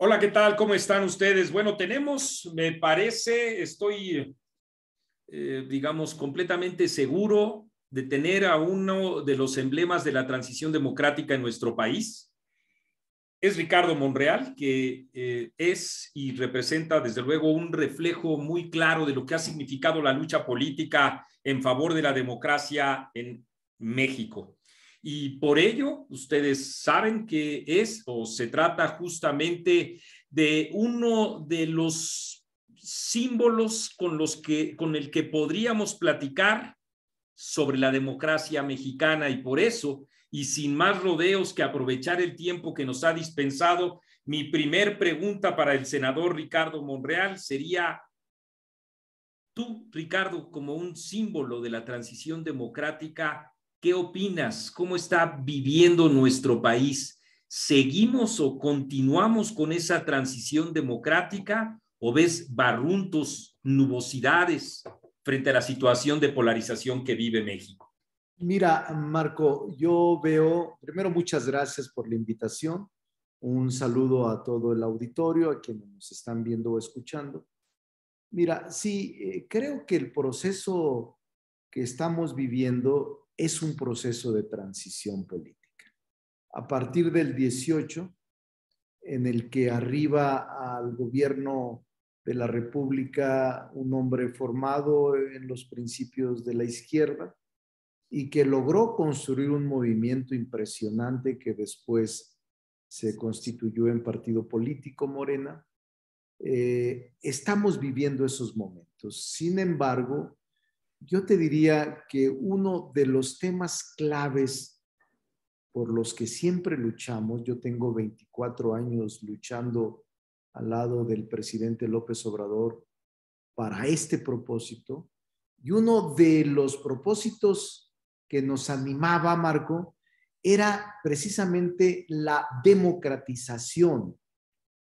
Hola, ¿qué tal? ¿Cómo están ustedes? Bueno, me parece, estoy, digamos, completamente seguro de tener a uno de los emblemas de la transición democrática en nuestro país. Es Ricardo Monreal, que es y representa, desde luego, un reflejo muy claro de lo que ha significado la lucha política en favor de la democracia en México. Y por ello, ustedes saben que es o se trata justamente de uno de los símbolos con el que podríamos platicar sobre la democracia mexicana, y por eso, y sin más rodeos que aprovechar el tiempo que nos ha dispensado, mi primer pregunta para el senador Ricardo Monreal sería: tú, Ricardo, como un símbolo de la transición democrática, ¿qué opinas? ¿Cómo está viviendo nuestro país? ¿Seguimos o continuamos con esa transición democrática o ves barruntos, nubosidades frente a la situación de polarización que vive México? Mira, Marco, yo veo, primero muchas gracias por la invitación, un saludo a todo el auditorio, a quienes nos están viendo o escuchando. Mira, sí, creo que el proceso que estamos viviendo es un proceso de transición política. A partir del 18, en el que arriba al gobierno de la República un hombre formado en los principios de la izquierda, y que logró construir un movimiento impresionante que después se constituyó en partido político Morena. Estamos viviendo esos momentos. Sin embargo, yo te diría que uno de los temas claves por los que siempre luchamos, yo tengo 24 años luchando al lado del presidente López Obrador para este propósito, y uno de los propósitos que nos animaba, Marco, era precisamente la democratización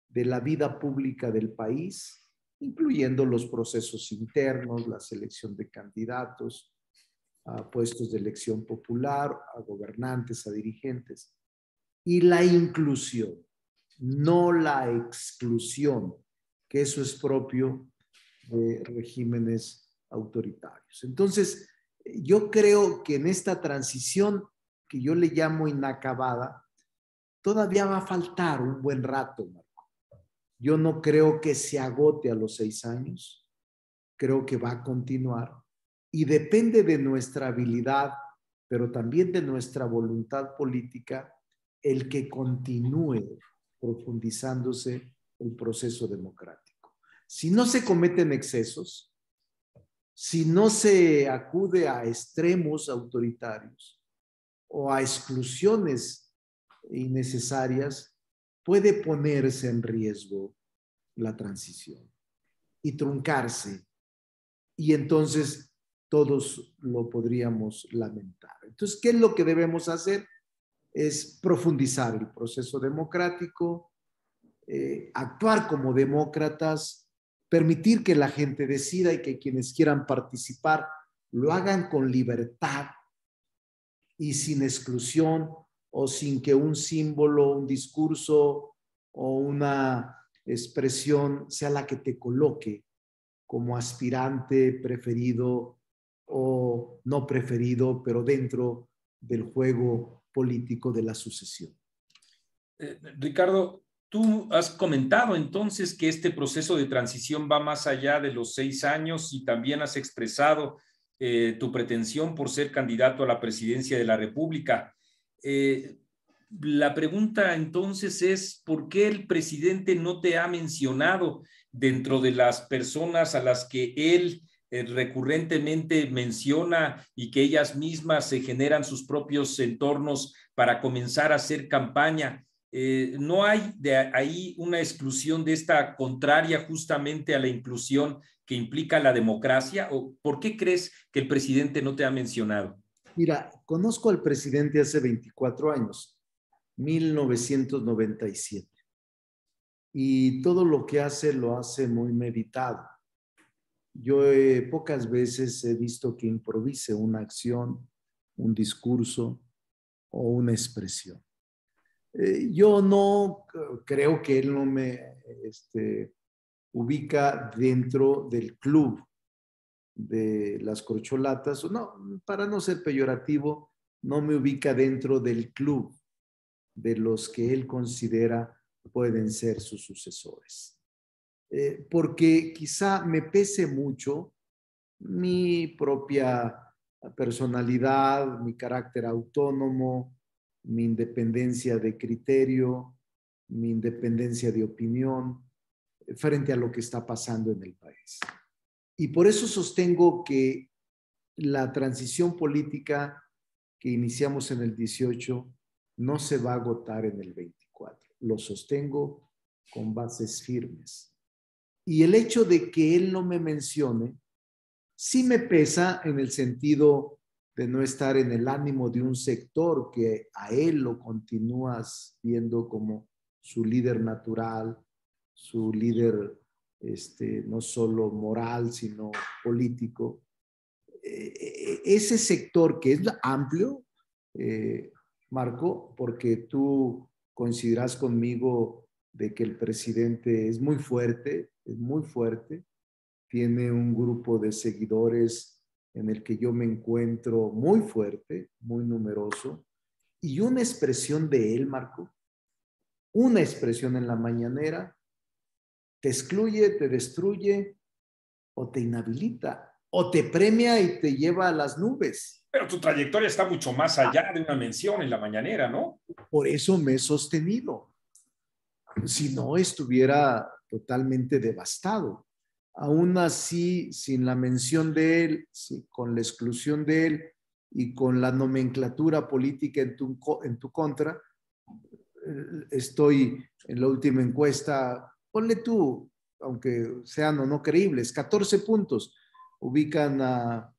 de la vida pública del país, incluyendo los procesos internos, la selección de candidatos a puestos de elección popular, a gobernantes, a dirigentes, y la inclusión, no la exclusión, que eso es propio de regímenes autoritarios. Entonces, yo creo que en esta transición que yo le llamo inacabada, todavía va a faltar un buen rato, Marco. Yo no creo que se agote a los 6 años, creo que va a continuar y depende de nuestra habilidad, pero también de nuestra voluntad política, el que continúe profundizándose el proceso democrático. Si no se cometen excesos, si no se acude a extremos autoritarios o a exclusiones innecesarias, puede ponerse en riesgo la transición y truncarse, y entonces todos lo podríamos lamentar. Entonces, ¿qué es lo que debemos hacer? Es profundizar el proceso democrático, actuar como demócratas, permitir que la gente decida y que quienes quieran participar lo hagan con libertad y sin exclusión o sin que un símbolo, un discurso o una expresión sea la que te coloque como aspirante preferido o no preferido, pero dentro del juego político de la sucesión. Ricardo, tú has comentado entonces que este proceso de transición va más allá de los 6 años y también has expresado tu pretensión por ser candidato a la presidencia de la República. Eh, la pregunta entonces es: ¿por qué el presidente no te ha mencionado dentro de las personas a las que él recurrentemente menciona y que ellas mismas se generan sus propios entornos para comenzar a hacer campaña? ¿No hay de ahí una exclusión de esta contraria justamente a la inclusión que implica la democracia? ¿O por qué crees que el presidente no te ha mencionado? Mira, conozco al presidente hace 24 años, 1997, y todo lo que hace lo hace muy meditado. Yo pocas veces he visto que improvise una acción, un discurso o una expresión. Yo no creo que él no me ubica dentro del club de las corcholatas. No, para no ser peyorativo, no me ubica dentro del club de los que él considera pueden ser sus sucesores. Porque quizá me pese mucho mi propia personalidad, mi carácter autónomo, mi independencia de criterio, mi independencia de opinión frente a lo que está pasando en el país. Y por eso sostengo que la transición política que iniciamos en el 18 no se va a agotar en el 24. Lo sostengo con bases firmes. Y el hecho de que él no me mencione sí me pesa en el sentido de no estar en el ánimo de un sector que a él lo continúas viendo como su líder natural, su líder no solo moral, sino político. Ese sector que es amplio, Marco, porque tú coincidirás conmigo de que el presidente es muy fuerte, tiene un grupo de seguidores en el que yo me encuentro muy fuerte, muy numeroso, y una expresión de él, Marco, una expresión en la mañanera, te excluye, te destruye o te inhabilita o te premia y te lleva a las nubes. Pero tu trayectoria está mucho más allá de una mención en la mañanera, ¿no? Por eso me he sostenido. Si no, estuviera totalmente devastado. Aún así, sin la mención de él, con la exclusión de él y con la nomenclatura política en tu contra, estoy en la última encuesta, ponle tú, aunque sean o no creíbles, 14 puntos. Ubican a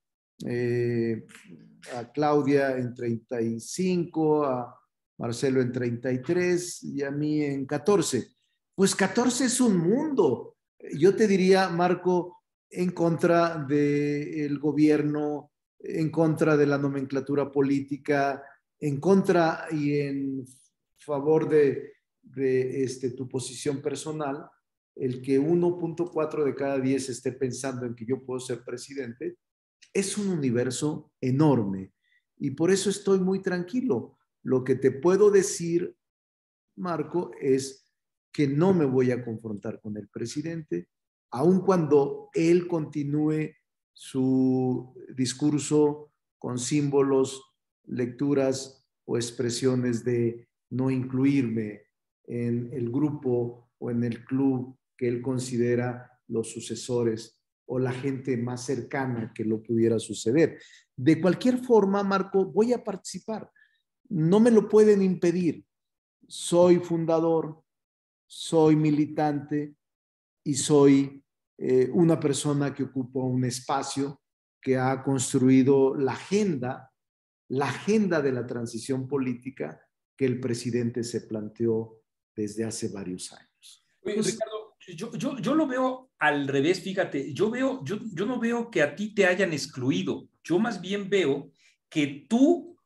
Claudia en 35, a Marcelo en 33 y a mí en 14. Pues 14 es un mundo. Yo te diría, Marco, en contra del gobierno, en contra de la nomenclatura política, en contra y en favor de tu posición personal, el que 1.4 de cada 10 esté pensando en que yo puedo ser presidente, es un universo enorme y por eso estoy muy tranquilo. Lo que te puedo decir, Marco, es que no me voy a confrontar con el presidente, aun cuando él continúe su discurso con símbolos, lecturas o expresiones de no incluirme en el grupo o en el club que él considera los sucesores o la gente más cercana que lo pudiera suceder. De cualquier forma, Marco, voy a participar. No me lo pueden impedir. Soy fundador, soy militante y soy una persona que ocupa un espacio que ha construido la agenda de la transición política que el presidente se planteó desde hace varios años. Oye, Ricardo, yo lo veo al revés, fíjate, yo no veo que a ti te hayan excluido, yo más bien veo que tú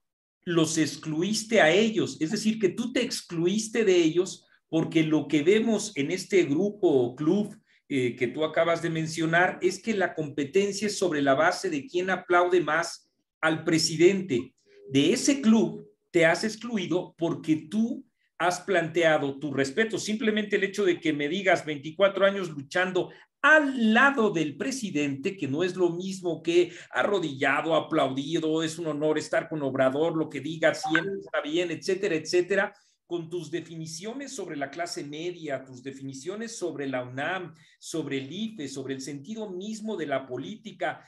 los excluiste a ellos, es decir, que tú te excluiste de ellos porque lo que vemos en este grupo o club que tú acabas de mencionar es que la competencia es sobre la base de quién aplaude más al presidente. De ese club te has excluido porque tú has planteado tu respeto. Simplemente el hecho de que me digas 24 años luchando al lado del presidente, que no es lo mismo que arrodillado, aplaudido, es un honor estar con Obrador, lo que diga siempre está bien, etcétera, etcétera, con tus definiciones sobre la clase media, tus definiciones sobre la UNAM, sobre el IFE, sobre el sentido mismo de la política,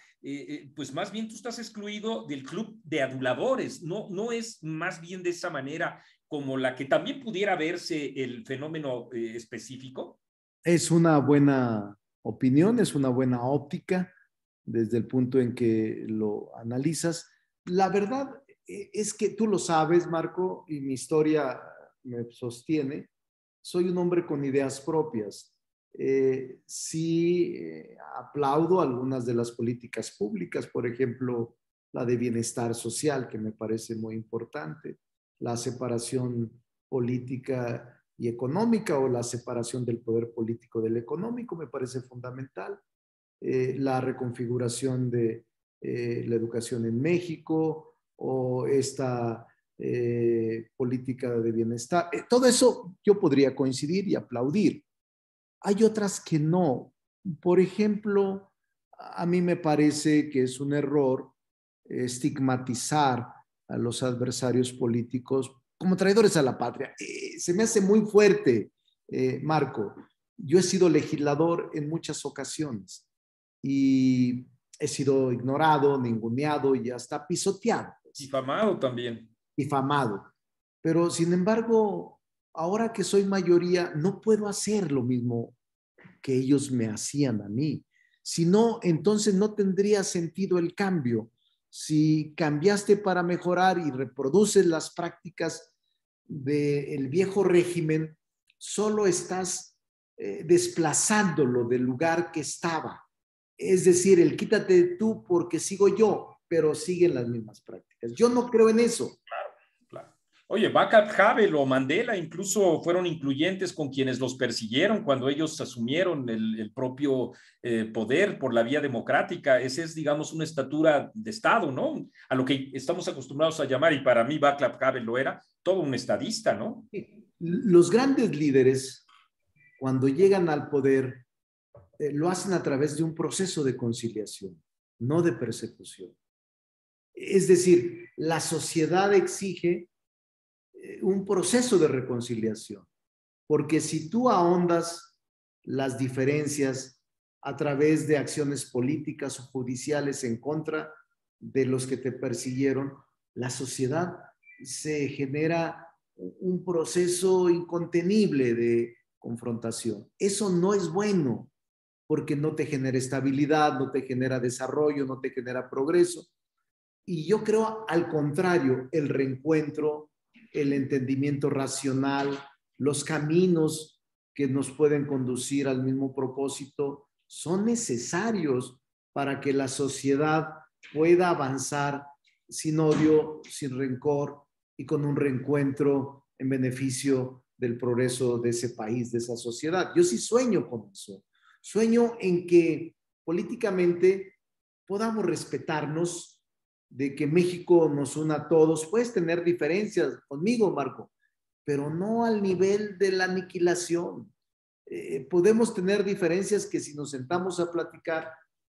pues más bien tú estás excluido del club de aduladores, no es más bien de esa manera como la que también pudiera verse el fenómeno específico. Es una buena opinión, es una buena óptica desde el punto en que lo analizas. La verdad es que tú lo sabes, Marco, y mi historia me sostiene. Soy un hombre con ideas propias. Sí, aplaudo algunas de las políticas públicas, por ejemplo, la de bienestar social, que me parece muy importante, la separación política y económica, o la separación del poder político del económico, me parece fundamental. La reconfiguración de la educación en México, o esta política de bienestar. Todo eso yo podría coincidir y aplaudir. Hay otras que no. Por ejemplo, a mí me parece que es un error estigmatizar a los adversarios políticos como traidores a la patria. Se me hace muy fuerte, Marco. Yo he sido legislador en muchas ocasiones y he sido ignorado, ninguneado y hasta pisoteado. Difamado también. Difamado. Pero sin embargo, ahora que soy mayoría, no puedo hacer lo mismo que ellos me hacían a mí. Si no, entonces no tendría sentido el cambio. Si cambiaste para mejorar y reproduces las prácticas del viejo régimen, solo estás desplazándolo del lugar que estaba. Es decir, el quítate tú porque sigo yo, pero siguen las mismas prácticas. Yo no creo en eso. Claro. Oye, Václav Havel o Mandela incluso fueron incluyentes con quienes los persiguieron cuando ellos asumieron el propio poder por la vía democrática. Esa es, digamos, una estatura de Estado, ¿no? A lo que estamos acostumbrados a llamar, y para mí Václav Havel lo era, todo un estadista, ¿no? Los grandes líderes, cuando llegan al poder, lo hacen a través de un proceso de conciliación, no de persecución. Es decir, la sociedad exige un proceso de reconciliación, porque si tú ahondas las diferencias a través de acciones políticas o judiciales en contra de los que te persiguieron, la sociedad se genera un proceso incontenible de confrontación. Eso no es bueno, porque no te genera estabilidad, no te genera desarrollo, no te genera progreso. Y yo creo, al contrario, el reencuentro, el entendimiento racional, los caminos que nos pueden conducir al mismo propósito, son necesarios para que la sociedad pueda avanzar sin odio, sin rencor y con un reencuentro en beneficio del progreso de ese país, de esa sociedad. Yo sí sueño con eso. Sueño en que políticamente podamos respetarnos, de que México nos una a todos. Puedes tener diferencias conmigo, Marco, pero no al nivel de la aniquilación. Podemos tener diferencias que, si nos sentamos a platicar,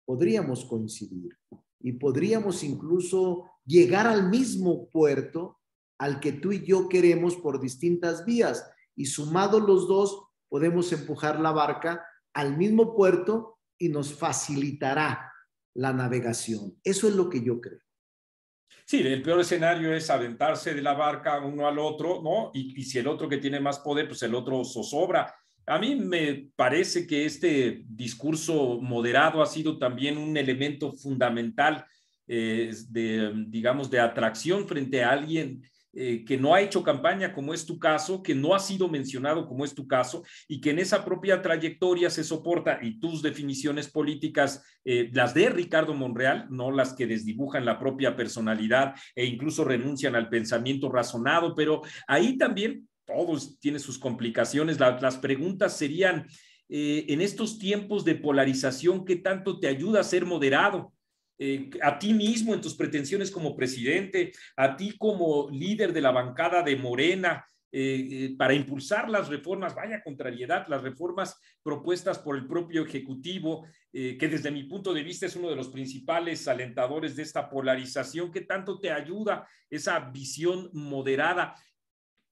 podríamos coincidir y podríamos incluso llegar al mismo puerto al que tú y yo queremos por distintas vías, y sumados los dos podemos empujar la barca al mismo puerto y nos facilitará la navegación. Eso es lo que yo creo. Sí, el peor escenario es aventarse de la barca uno al otro, ¿no? Y si el otro que tiene más poder, pues el otro zozobra. A mí me parece que este discurso moderado ha sido también un elemento fundamental digamos, de atracción frente a alguien que no ha hecho campaña, como es tu caso, que no ha sido mencionado, como es tu caso, y que en esa propia trayectoria se soporta, y tus definiciones políticas, las de Ricardo Monreal, no las que desdibujan la propia personalidad e incluso renuncian al pensamiento razonado, pero ahí también todos tienen sus complicaciones. Las preguntas serían, en estos tiempos de polarización, ¿qué tanto te ayuda a ser moderado? A ti mismo en tus pretensiones como presidente, a ti como líder de la bancada de Morena, para impulsar las reformas, vaya contrariedad, las reformas propuestas por el propio Ejecutivo, que desde mi punto de vista es uno de los principales alentadores de esta polarización. ¿Qué tanto te ayuda esa visión moderada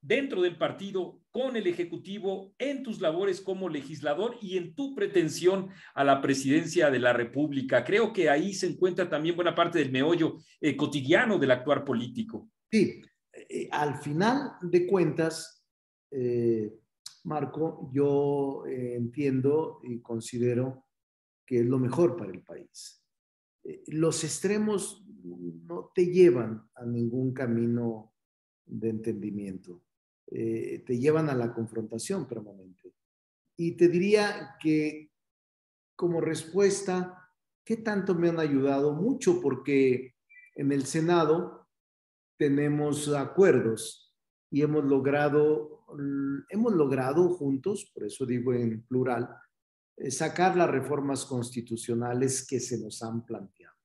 dentro del partido, con el Ejecutivo, en tus labores como legislador y en tu pretensión a la presidencia de la República? Creo que ahí se encuentra también buena parte del meollo cotidiano del actuar político. Sí, al final de cuentas, Marco, yo entiendo y considero que es lo mejor para el país. Los extremos no te llevan a ningún camino de entendimiento. Te llevan a la confrontación permanente. Y te diría que, como respuesta, ¿qué tanto me han ayudado? Mucho, porque en el Senado tenemos acuerdos y hemos logrado juntos, por eso digo en plural, sacar las reformas constitucionales que se nos han planteado.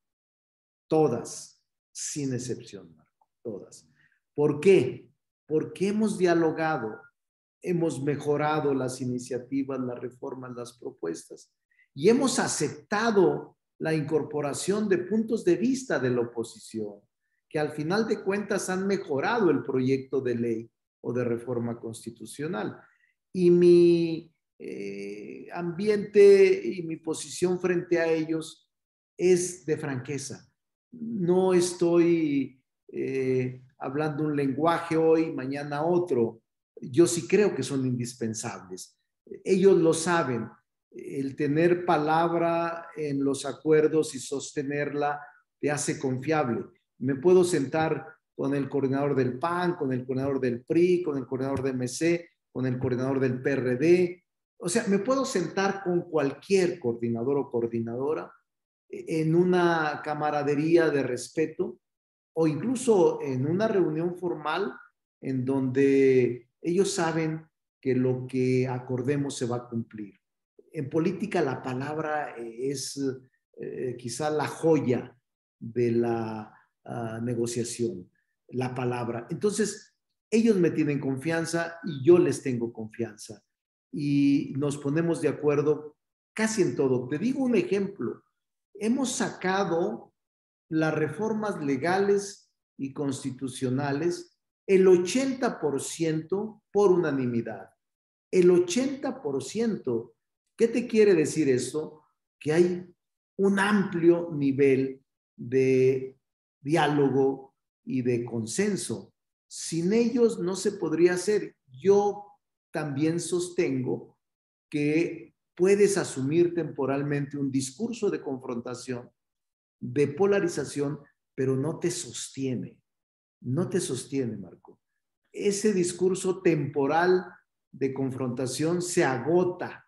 Todas, sin excepción, Marco, todas. ¿Por qué? Porque hemos dialogado, hemos mejorado las iniciativas, las reformas, las propuestas y hemos aceptado la incorporación de puntos de vista de la oposición, que al final de cuentas han mejorado el proyecto de ley o de reforma constitucional. Y mi ambiente y mi posición frente a ellos es de franqueza. No estoy hablando un lenguaje hoy, mañana otro. Yo sí creo que son indispensables. Ellos lo saben. El tener palabra en los acuerdos y sostenerla te hace confiable. Me puedo sentar con el coordinador del PAN, con el coordinador del PRI, con el coordinador de MC, con el coordinador del PRD. O sea, me puedo sentar con cualquier coordinador o coordinadora en una camaradería de respeto o incluso en una reunión formal en donde ellos saben que lo que acordemos se va a cumplir. En política la palabra es quizá la joya de la negociación, la palabra. Entonces, ellos me tienen confianza y yo les tengo confianza y nos ponemos de acuerdo casi en todo. Te digo un ejemplo. Hemos sacado las reformas legales y constitucionales el 80% por unanimidad. El 80%. ¿Qué te quiere decir esto? Que hay un amplio nivel de diálogo y de consenso. Sin ellos no se podría hacer. Yo también sostengo que puedes asumir temporalmente un discurso de confrontación, de polarización, pero no te sostiene. No te sostiene, Marco. Ese discurso temporal de confrontación se agota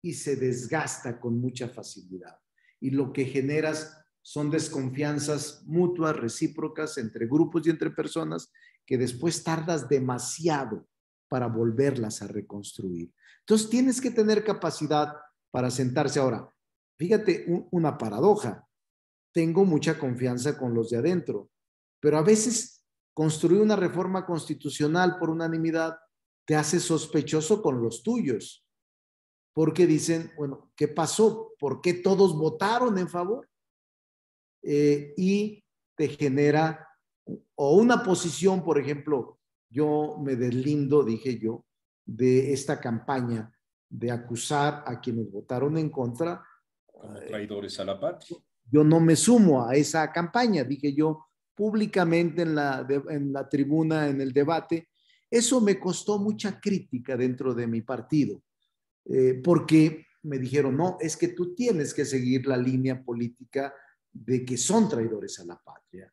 y se desgasta con mucha facilidad. Y lo que generas son desconfianzas mutuas, recíprocas entre grupos y entre personas que después tardas demasiado para volverlas a reconstruir. Entonces tienes que tener capacidad para sentarse. Ahora, fíjate una paradoja. Tengo mucha confianza con los de adentro, pero a veces construir una reforma constitucional por unanimidad te hace sospechoso con los tuyos, porque dicen, bueno, ¿qué pasó? ¿Por qué todos votaron en favor? Y te genera o una posición, por ejemplo, yo me deslindo, dije yo, de esta campaña de acusar a quienes votaron en contra como traidores a la patria. Yo no me sumo a esa campaña, dije yo públicamente en la tribuna, en el debate. Eso me costó mucha crítica dentro de mi partido, porque me dijeron, no, es que tú tienes que seguir la línea política de que son traidores a la patria.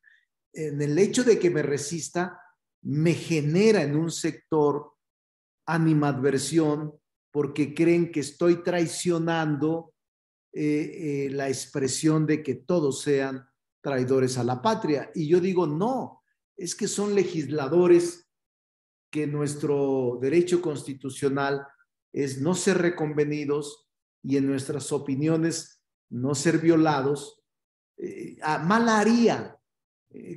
En el hecho de que me resista, me genera en un sector animadversión porque creen que estoy traicionando la expresión de que todos sean traidores a la patria. Y yo digo, no, es que son legisladores que nuestro derecho constitucional es no ser reconvenidos y en nuestras opiniones no ser violados. Mal haría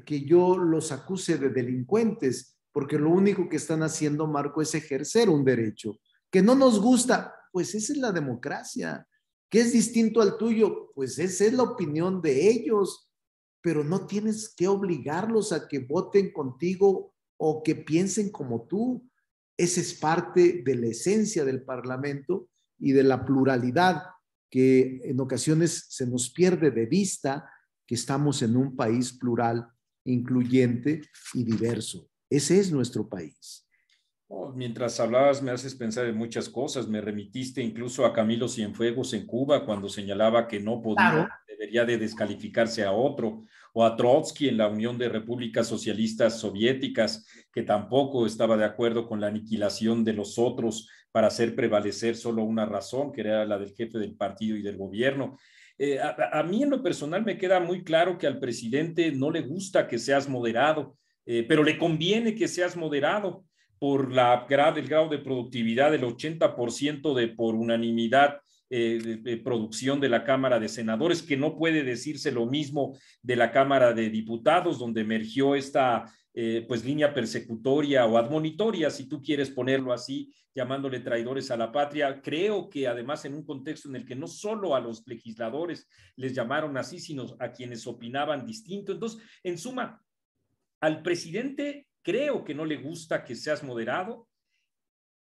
que yo los acuse de delincuentes, porque lo único que están haciendo, Marco, es ejercer un derecho. Que no nos gusta, pues esa es la democracia. ¿Qué es distinto al tuyo? Pues esa es la opinión de ellos, pero no tienes que obligarlos a que voten contigo o que piensen como tú. Esa es parte de la esencia del Parlamento y de la pluralidad que en ocasiones se nos pierde de vista que estamos en un país plural, incluyente y diverso. Ese es nuestro país. Mientras hablabas me haces pensar en muchas cosas. Me remitiste incluso a Camilo Cienfuegos en Cuba cuando señalaba que no podía, claro, debería de descalificarse a otro, o a Trotsky en la Unión de Repúblicas Socialistas Soviéticas, que tampoco estaba de acuerdo con la aniquilación de los otros para hacer prevalecer solo una razón, que era la del jefe del partido y del gobierno. A mí en lo personal me queda muy claro que al presidente no le gusta que seas moderado, pero le conviene que seas moderado, por el grado de productividad del 80% por unanimidad de producción de la Cámara de Senadores, que no puede decirse lo mismo de la Cámara de Diputados, donde emergió esta pues línea persecutoria o admonitoria, si tú quieres ponerlo así, llamándole traidores a la patria. Creo que además en un contexto en el que no solo a los legisladores les llamaron así, sino a quienes opinaban distinto. Entonces, en suma, al presidente creo que no le gusta que seas moderado,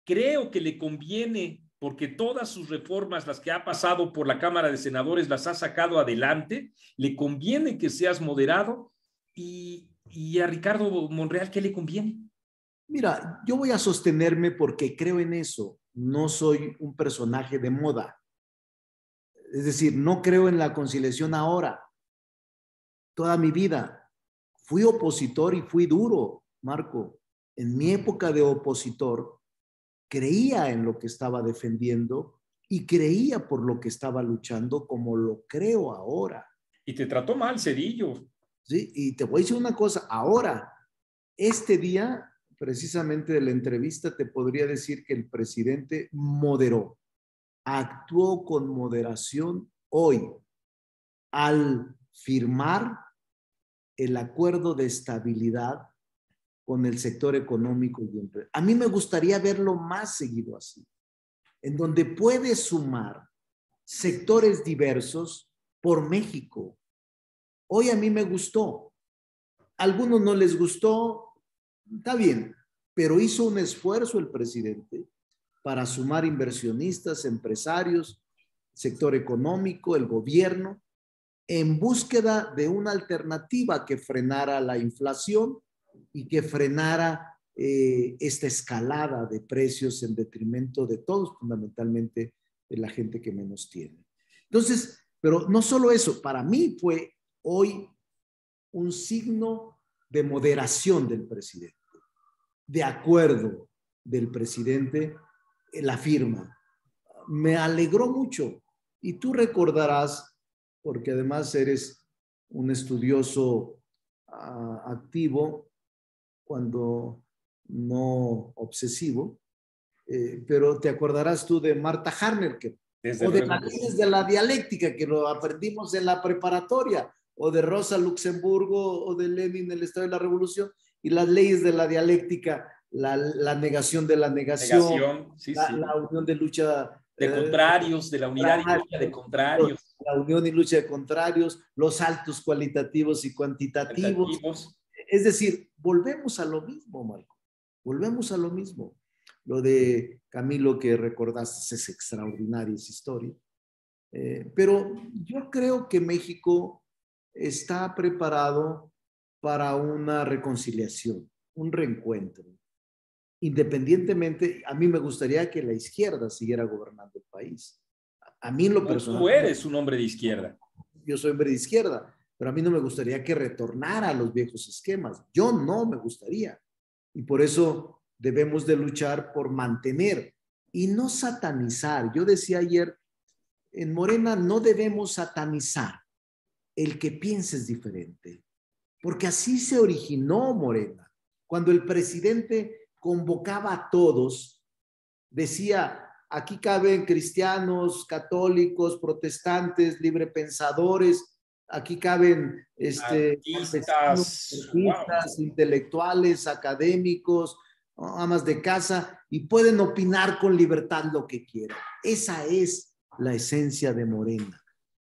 creo que le conviene porque todas sus reformas, las que ha pasado por la Cámara de Senadores, las ha sacado adelante, le conviene que seas moderado y a Ricardo Monreal, ¿qué le conviene? Mira, yo voy a sostenerme porque creo en eso. No soy un personaje de moda. Es decir, no creo en la conciliación ahora. Toda mi vida fui opositor y fui duro, Marco. En mi época de opositor, creía en lo que estaba defendiendo y creía por lo que estaba luchando como lo creo ahora. Y te trató mal, Cedillo. ¿Sí? Y te voy a decir una cosa, ahora, este día, precisamente de la entrevista, te podría decir que el presidente moderó, actuó con moderación hoy al firmar el acuerdo de estabilidad con el sector económico y empresarial. A mí me gustaría verlo más seguido así, en donde puede sumar sectores diversos por México. Hoy a mí me gustó. A algunos no les gustó, está bien, pero hizo un esfuerzo el presidente para sumar inversionistas, empresarios, sector económico, el gobierno, en búsqueda de una alternativa que frenara la inflación y que frenara esta escalada de precios en detrimento de todos, fundamentalmente de la gente que menos tiene. Entonces, pero no solo eso, para mí fue hoy un signo de moderación del presidente, de acuerdo del presidente, la firma. Me alegró mucho. Y tú recordarás, porque además eres un estudioso activo, cuando no obsesivo, pero te acordarás tú de Marta Harnecker, Desde o de luego. las leyes de la dialéctica que lo aprendimos en la preparatoria, o de Rosa Luxemburgo, o de Lenin, el Estado de la Revolución, y las leyes de la dialéctica, la negación de la negación, Negación, sí, sí. la unión de lucha De contrarios, de la unidad y lucha de contrarios. la unión y lucha de contrarios, los saltos cualitativos y cuantitativos. Es decir, volvemos a lo mismo, Marco. Volvemos a lo mismo. Lo de Camilo que recordaste es extraordinaria esa historia. Pero yo creo que México está preparado para una reconciliación, un reencuentro. Independientemente, a mí me gustaría que la izquierda siguiera gobernando el país. A mí en lo personal. Tú eres un hombre de izquierda. Yo soy hombre de izquierda, pero a mí no me gustaría que retornara a los viejos esquemas. Yo no me gustaría. Y por eso debemos de luchar por mantener y no satanizar. Yo decía ayer, en Morena no debemos satanizar el que pienses diferente, porque así se originó Morena. Cuando el presidente convocaba a todos, decía, aquí caben cristianos, católicos, protestantes, librepensadores, aquí caben artistas, wow, intelectuales, académicos, amas de casa, y pueden opinar con libertad lo que quieran. Esa es la esencia de Morena.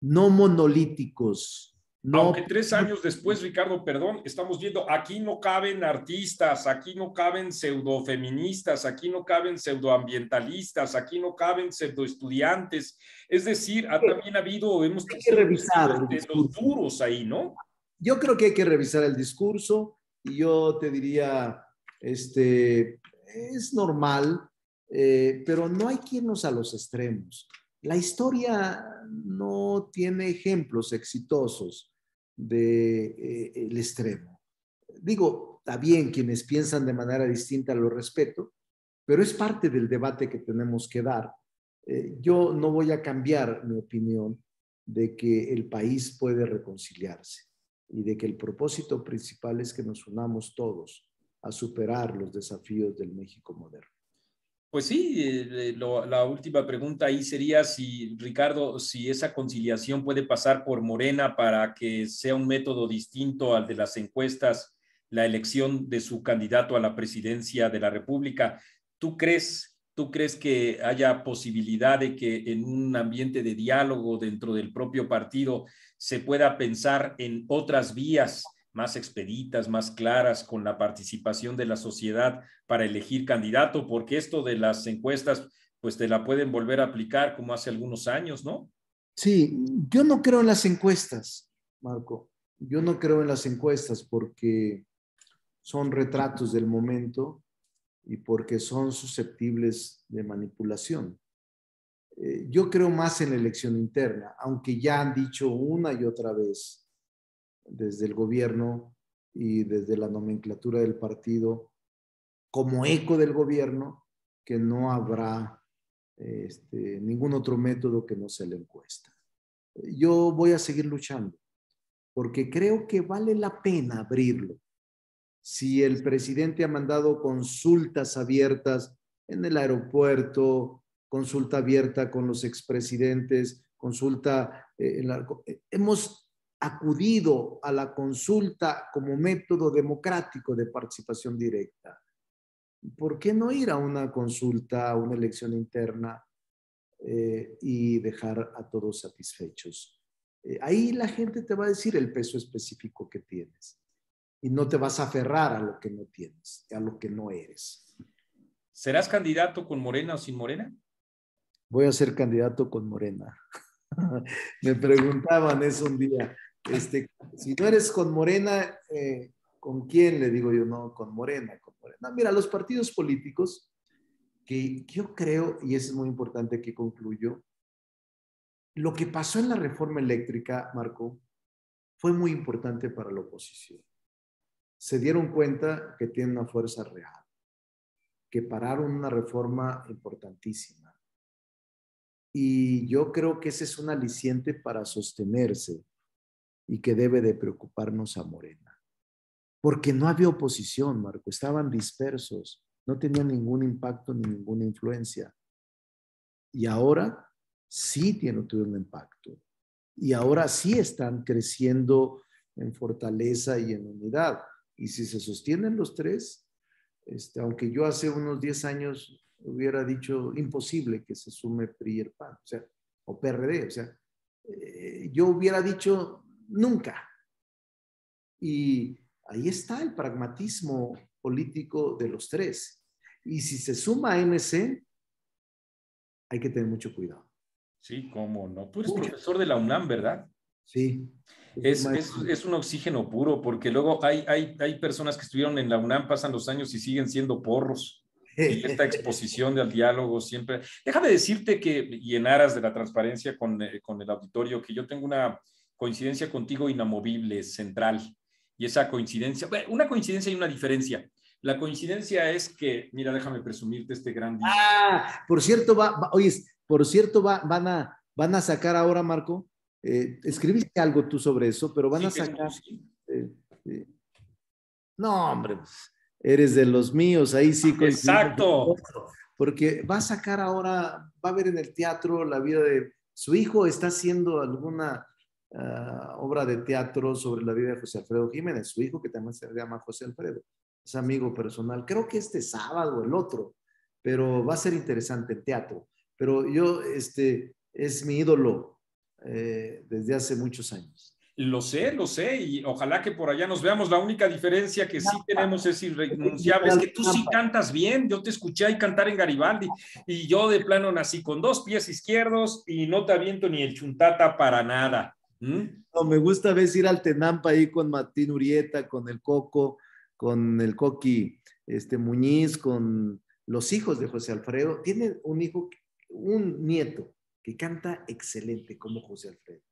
No monolíticos. No, aunque 3 años después, Ricardo, perdón, estamos viendo, aquí no caben artistas, aquí no caben pseudofeministas, aquí no caben pseudoambientalistas, aquí no caben pseudoestudiantes. Es decir, también ha habido, hemos hay que revisar de los duros ahí, ¿no? Yo creo que hay que revisar el discurso y yo te diría, es normal, pero no hay que irnos a los extremos. La historia no tiene ejemplos exitosos del extremo. Digo, está bien, quienes piensan de manera distinta lo respeto, pero es parte del debate que tenemos que dar. Yo no voy a cambiar mi opinión de que el país puede reconciliarse y de que el propósito principal es que nos unamos todos a superar los desafíos del México moderno. Pues sí, la última pregunta ahí sería si, Ricardo, si esa conciliación puede pasar por Morena para que sea un método distinto al de las encuestas, la elección de su candidato a la presidencia de la República. ¿Tú crees que haya posibilidad de que en un ambiente de diálogo dentro del propio partido se pueda pensar en otras vías más expeditas, más claras, con la participación de la sociedad para elegir candidato? Porque esto de las encuestas, pues te la pueden volver a aplicar como hace algunos años, ¿no? Sí, yo no creo en las encuestas, Marco. Yo no creo en las encuestas porque son retratos del momento y porque son susceptibles de manipulación. Yo creo más en la elección interna, aunque ya han dicho una y otra vez desde el gobierno y desde la nomenclatura del partido, como eco del gobierno, que no habrá ningún otro método que no sea la encuesta. Yo voy a seguir luchando porque creo que vale la pena abrirlo. Si el presidente ha mandado consultas abiertas en el aeropuerto, consulta abierta con los expresidentes, consulta, hemos acudido a la consulta como método democrático de participación directa. ¿Por qué no ir a una consulta, a una elección interna y dejar a todos satisfechos? Ahí la gente te va a decir el peso específico que tienes y no te vas a aferrar a lo que no tienes, a lo que no eres. ¿Serás candidato con Morena o sin Morena? Voy a ser candidato con Morena. Me preguntaban eso un día. Si no eres con Morena, ¿con quién? Le digo yo, no, con Morena, con Morena. Mira, los partidos políticos, que yo creo, y eso es muy importante que concluyo, lo que pasó en la reforma eléctrica, Marco, fue muy importante para la oposición. Se dieron cuenta que tienen una fuerza real, que pararon una reforma importantísima. Y yo creo que ese es un aliciente para sostenerse y que debe de preocuparnos a Morena. Porque no había oposición, Marco, estaban dispersos, no tenían ningún impacto ni ninguna influencia. Y ahora sí tienen un impacto. Y ahora sí están creciendo en fortaleza y en unidad. Y si se sostienen los tres, aunque yo hace unos 10 años hubiera dicho imposible que se sume PRI y el PAN, o sea, o PRD, o sea, yo hubiera dicho nunca. Y ahí está el pragmatismo político de los tres. Y si se suma a MC, hay que tener mucho cuidado. Sí, cómo no. Tú eres profesor de la UNAM, ¿verdad? Sí. Es un oxígeno puro, porque luego hay personas que estuvieron en la UNAM, pasan los años y siguen siendo porros. Y esta exposición al diálogo siempre. Déjame decirte que, y en aras de la transparencia con el auditorio, que yo tengo una coincidencia contigo inamovible, central. Y esa coincidencia, una coincidencia y una diferencia. La coincidencia es que, mira, déjame presumirte este gran disco. Por cierto, van a sacar ahora, Marco, escribiste algo tú sobre eso, pero van a sacar. No, hombre, eres de los míos, ahí sí coincidimos. Exacto. Porque va a sacar ahora, va a ver en el teatro la vida de su hijo, está haciendo alguna obra de teatro sobre la vida de José Alfredo Jiménez, su hijo que también se llama José Alfredo, es amigo personal, creo que este sábado o el otro, pero va a ser interesante el teatro. Pero yo, es mi ídolo desde hace muchos años. Lo sé, y ojalá que por allá nos veamos. La única diferencia que sí tenemos es irrenunciable, es que tú sí cantas bien. Yo te escuché ahí cantar en Garibaldi, y yo de plano nací con 2 pies izquierdos y no te aviento ni el chuntata para nada. No, me gusta ir al Tenampa ahí con Martín Urieta, con el Coco, con el Coqui Muñiz, con los hijos de José Alfredo. Tiene un nieto que canta excelente como José Alfredo.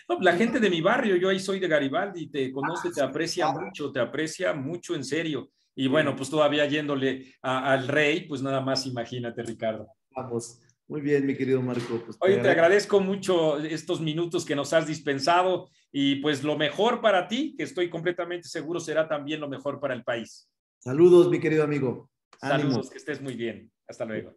No, la gente de mi barrio, yo ahí soy de Garibaldi, te conoce, te aprecia mucho, en serio. Y bueno, pues todavía yéndole al rey, pues nada más imagínate, Ricardo. Vamos, muy bien, mi querido Marco. Pues Oye, te agradezco mucho estos minutos que nos has dispensado, y pues lo mejor para ti, que estoy completamente seguro será también lo mejor para el país. Saludos, mi querido amigo. Ánimo. Saludos, que estés muy bien. Hasta luego.